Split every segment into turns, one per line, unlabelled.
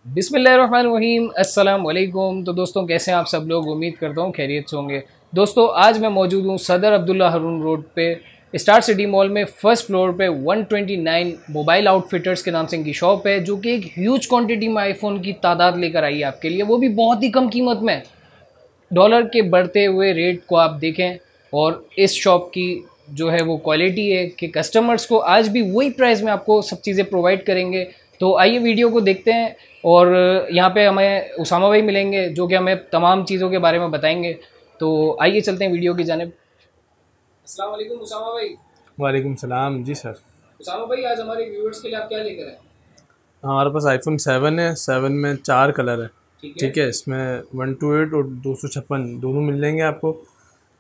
बिस्मिल्लाहिर्रहमानिर्रहीम, अस्सलाम वालेकुम। तो दोस्तों, कैसे हैं आप सब लोग? उम्मीद करता हूँ खैरियत से होंगे। दोस्तों, आज मैं मौजूद हूँ सदर अब्दुल्ला हारून रोड पे स्टार सिटी मॉल में फर्स्ट फ्लोर पे 129 मोबाइल आउटफिटर्स के नाम से इनकी शॉप है, जो कि एक ह्यूज क्वांटिटी में आईफोन की तादाद लेकर आई है आपके लिए, वो भी बहुत ही कम कीमत में। डॉलर के बढ़ते हुए रेट को आप देखें और इस शॉप की जो है वो क्वालिटी है कि कस्टमर्स को आज भी वही प्राइस में आपको सब चीज़ें प्रोवाइड करेंगे। तो आइए वीडियो को देखते हैं और यहाँ पे हमें उसामा भाई मिलेंगे जो कि हमें तमाम चीज़ों के बारे में बताएंगे। तो आइए चलते हैं वीडियो की जानिब। अस्सलाम वालेकुम उसामा भाई।
वालेकुम सलाम जी सर।
उसामा भाई, आज हमारे व्यूअर्स के लिए आप क्या लेकर आए?
हमारे पास आईफोन 7 है। 7 में 4 कलर है।
ठीक है।
ठीक है, इसमें 128 और 256 दोनों मिल जाएंगे आपको।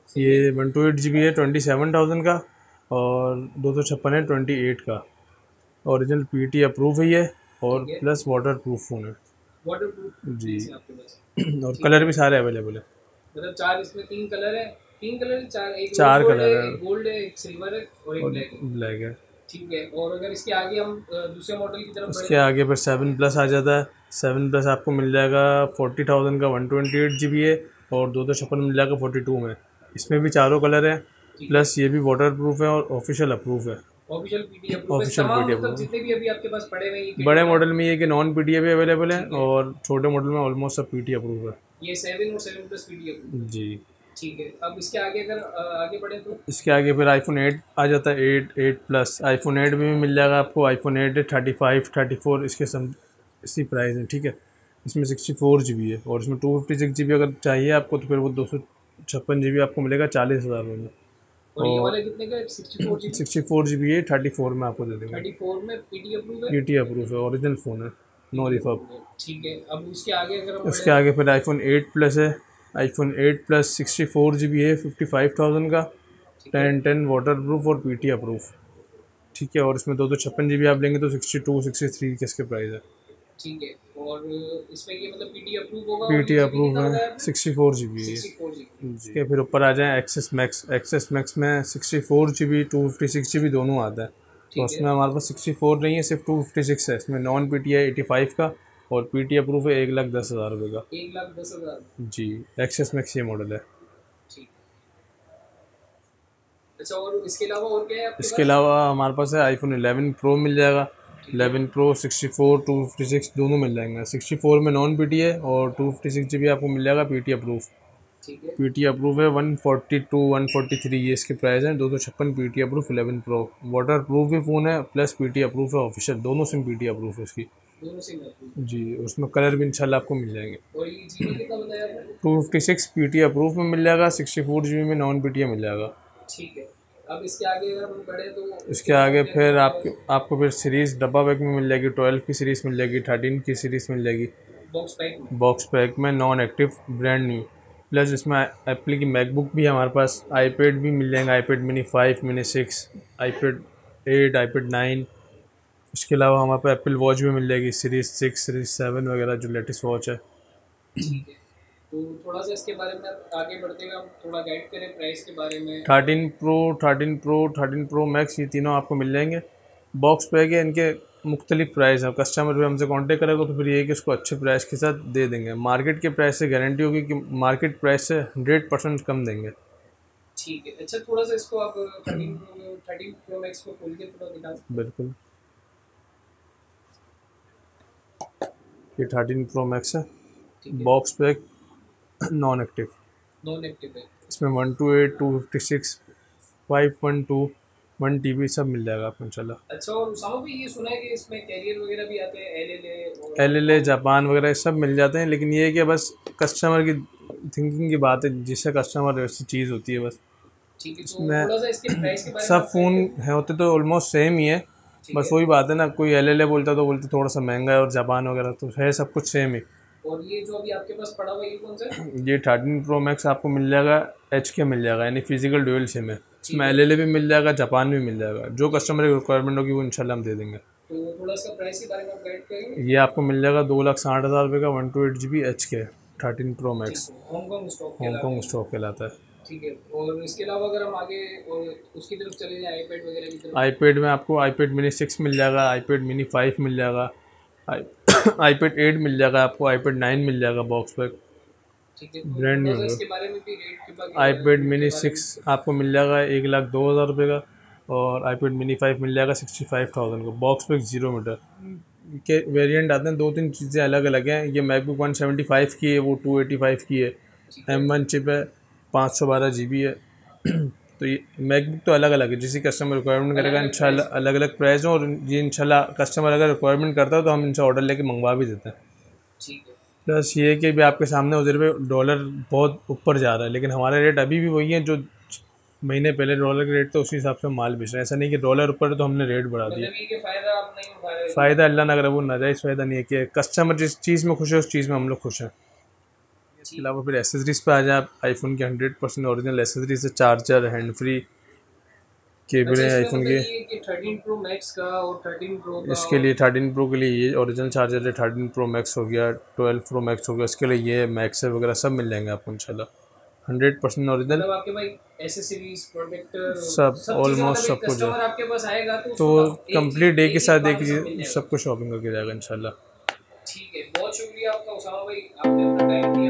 ये 128 GB है 27,000 का, और 256 है 28 का। ओरिजिनल पीटी अप्रूव है ये, और
ठीक है।
प्लस वाटर प्रूफ फ़ोन है
वाटरप्रूफ
जी।
पीस है आपके पास?
और
ठीक
कलर
है।
भी सारे अवेलेबल है।
मतलब चार, इसमें तीन कलर है। तीन कलर, चार, एक रोज
4
गोल्ड है,
कलर है
एक गोल्ड है, एक सिल्वर है और एक
और
ब्लैक है।
ब्लैक है।
ठीक है। और अगर इसके आगे हम दूसरे मॉडल की तरफ बढ़े
उसके
तो?
आगे फिर 7 प्लस आ जाता है। 7 प्लस आपको मिल जाएगा 40,000 का, 128 GB है, और 256 मिल जाएगा 42 में। इसमें भी चारों कलर हैं,
ठीक है।
प्लस ये भी वाटर प्रूफ है और ऑफिशियल अप्रूव है।
ऑफिशियल पीडी अप्रूव है
ऑफिशियल
तमाम,
पीटी
मतलब
अप्रूव।
जितने भी अभी आपके पास पड़े हुए हैं ये
बड़े
कैटेगरी?
मॉडल में ये कि नॉन पीटीए भी अवेलेबल है,
ठीक है।
और छोटे मॉडल में ऑलमोस्ट सब पीटी अप्रूव है
ये 7 और 7 प्लस पीडी अप्रूव है।
जी।
ठीक है। अब इसके आगे अगर आगे बढ़े तो?
इसके आगे फिर आईफोन 8 आ जाता है। 8 प्लस आईफोन 8 भी मिल जाएगा आपको। आईफोन 8 35 34 इसके सम इसी प्राइस है। ठीक है, इसमें 64 GB है, और इसमें 256 GB अगर चाहिए आपको तो फिर वो 256 GB आपको मिलेगा 40,000 में।
और ये
और
वाला कितने का है? 64 GB?
64 GB है, 34 में आपको दे देंगे।
34 में पीडी अप्रूव है?
पीटी अप्रूव है, ओरिजिनल फ़ोन है, नो
पीडी
रिफर्ब।
अप्रूव है। ठीक है। अब उसके आगे अगर हम
उसके
बढ़े तो?
आगे फिर आईफोन 8 प्लस है। आईफोन 8 प्लस 64 GB है, 55,000 का,
ठीक है।
10 वाटर प्रूफ और पीटी अप्रूफ। ठीक है, और इसमें 256 GB आप लेंगे तो 62 63 के इसके प्राइस है।
ठीक है। और इसमें ये मतलब पीडी अप्रूव होगा, और
पीटी
ये भी
अप्रूव
कितना
है,
बताया आपने?
64 GB है।
64 GB।
ठीक है, फिर ऊपर आ जाए एक्सेस मैक्स। एक्सेस मैक्स में 64 GB 256 GB दोनों आता है। तो
ठीक है।
उसमें हमारे पास 64 नहीं है, सिर्फ 256 है। इसमें नॉन पी टी है 85 का, और पी टी अप्रूव है 1,10,000 रुपये का
1,10,000।
जी। एक्सेस मैक्स ये मॉडल है।
ठीक। अच्छा, और इसके अलावा और क्या है आपके
इसके
पास?
अलावा हमारे पास है आईफोन 11 प्रो मिल जाएगा।
ठीक है।
11 प्रो 64 256 दोनों मिल जाएंगे। 64 में नॉन पी टी है, और 256 GB आपको मिल जाएगा पी टी अप्रूव।
ठीक है।
पी टी अप्रूव है 142 143 ये इसके प्राइस हैं। 256 P T approve 11 pro. Water proof भी फ़ोन है, प्लस पी टी अप्रूव है ऑफिशियल। दोनों सिम पी टी अप्रूव है इसकी
दोनों से अप्रूव।
जी। उसमें कलर भी इंशाल्लाह आपको मिल जाएंगे।
और ये जीबी कितना बताया आपने?
256 पी टी अप्रूव में मिल जाएगा, 64 GB में नॉन पी टी मिल जाएगा।
ठीक है। अब इसके आगे अगर हम बढ़े तो
इसके
उसके बाद
आगे
क्या क्या
फिर
बताया?
आपको फिर सीरीज़ डब्बा पैक में मिल जाएगी। 12 की सीरीज़ मिल जाएगी, 13 की सीरीज़ मिल जाएगी
बॉक्स पैक में?
बॉक्स पैक में, non active, brand new. Plus इसमें एप्पल की मैकबुक भी है हमारे पास। आईपैड भी मिल जाएंगे, iPad mini 5 mini 6, iPad 8, iPad 9। इसके अलावा हमारे पास एप्पल वॉच भी मिल जाएगी, सीरीज़ 6 सीरीज़ 7 वगैरह जो लेटेस्ट वॉच है।
ठीक है। तो थोड़ा सा इसके बारे में आप आगे बढ़ते हुए हम थोड़ा गाइड करें प्राइस के बारे में।
13 प्रो मैक्स, ये तीनों आपको मिल जाएंगे। बॉक्स पैक है, इनके मुख्तलिफ प्राइस है। कस्टमर भी हमसे कांटेक्ट करेगा तो फिर ये है कि उसको अच्छे प्राइस के साथ दे देंगे। मार्केट के प्राइस से गारंटी होगी कि मार्केट प्राइस से 100% कम देंगे।
ठीक है। अच्छा, थोड़ा सा इसको आप 13 प्रो मैक्स को खोल के थोड़ा दिखा सकते
बिल्कुल, ये 13 प्रो मैक्स है।
हैं? ठीक है।
Box pack, non active.
Non active है?
इसमें 128 256 512 1 TB सब मिल जाएगा आपको इंशाल्लाह।
अच्छा, और उसामा भाई ये सुना है कि इसमें कैरियर वगैरह भी आते हैं, एलएलए और
एल जापान वगैरह सब मिल जाते हैं, लेकिन ये है कि बस कस्टमर की थिंकिंग की बात है, जिससे कस्टमर वैसी चीज़ होती है बस।
ठीक है। तो
इसमें
थोड़ा सा इसके प्राइस के बारे में
सब
आप गाइड
फ़ोन
करें।
है होते तो ऑलमोस्ट सेम ही है।
ठीक
बस
है।
वही बात है ना, कोई एल बोलता तो बोलते थोड़ा सा महंगा है, और जापान वगैरह तो है सब कुछ सेम ही।
और ये जो अभी आपके पास पड़ा हुआ ये कौन सा है?
ये 13 प्रो मैक्स आपको मिल जाएगा एच के मिल जाएगा, यानी फिजिकल ड्यूअल सिम है।
ठीक
इसमें
है।
एल भी मिल जाएगा, जापान भी मिल जाएगा। जो कस्टमर की रिक्वायरमेंट होगी वो इंशाल्लाह हम दे देंगे।
तो थोड़ा सा प्राइस के बारे में आप गाइड करेंगे?
ये आपको मिल जाएगा 2,60,000 रुपये का, 128 GB एच के 13 प्रो
ठीक
मैक्स।
है। हांगकांग स्टॉक कहलाता
हांगकॉन्ग
है?
स्टॉक कहलाता है।
ठीक है। और इसके अलावा अगर हम आगे और उसकी तरफ चले जाएं, आईपैड वगैरह की तरफ?
आईपैड में आपको आईपैड मिनी 6 मिल जाएगा, आईपैड मिनी 5 मिल जाएगा, iPad 8 मिल जाएगा आपको, iPad 9 मिल जाएगा बॉक्स पैक, ब्रांड न्यू होगा। iPad mini 6 आपको मिल जाएगा 1,02,000 रुपये का, और iPad mini 5 मिल जाएगा 65,000 का, बॉक्स पैक 0 मीटर के वेरिएंट आते हैं। 2-3 चीज़ें अलग अलग हैं। ये मैकबुक 175 की है, वो 285 की है, M1 चिप है, 512 GB है। तो ये मैकबुक तो अलग अलग है, जिसी कस्टमर रिक्वायरमेंट करेगा इंशाल्लाह अलग अलग प्राइस हो, और ये इंशाल्लाह कस्टमर अगर रिक्वायरमेंट करता है तो हम इनसे ऑर्डर लेके मंगवा भी देते हैं। प्लस ये कि भी आपके सामने उधर पे डॉलर बहुत ऊपर जा रहा है, लेकिन हमारा रेट अभी भी वही है जो महीने पहले डॉलर का रेट था, उसी हिसाब से हम माल बेच रहे हैं। ऐसा नहीं कि डॉलर ऊपर है तो हमने रेट बढ़ा दिया। फ़ायदा अल्लाह ना करे, वो नाजायज़ फ़ायदा नहीं है कि कस्टमर जिस चीज़ में खुश है उस चीज़ में हम लोग खुश हैं। इसके अलावा फिर एसेसरीज़ पे आ जाए आप, आईफोन के 100% ओरिजिनल एसेसरीज है, चार्जर, हैंड फ्री केबल है आईफोन के।
13 प्रो मैक्स का और 13 प्रो का,
इसके लिए 13 प्रो के लिए ये ओरिजिनल चार्जर है, 13 प्रो मैक्स हो गया, 12 प्रो मैक्स हो गया, इसके लिए ये मैक्स है वगैरह सब मिल जाएंगे आपको इंशाल्लाह 100% ओरिजिनल।
मतलब आपके भाई एसेसरीज, प्रोटेक्टर,
सब ऑलमोस्ट सब कुछ है।
आपके पास आएगा
तो कंप्लीट डे के साथ एक सब कुछ शॉपिंग करके जाएगा इंशाल्लाह।
ठीक है, बहुत शुक्रिया आपका उसामा भाई, आपने अपना टाइम दिया।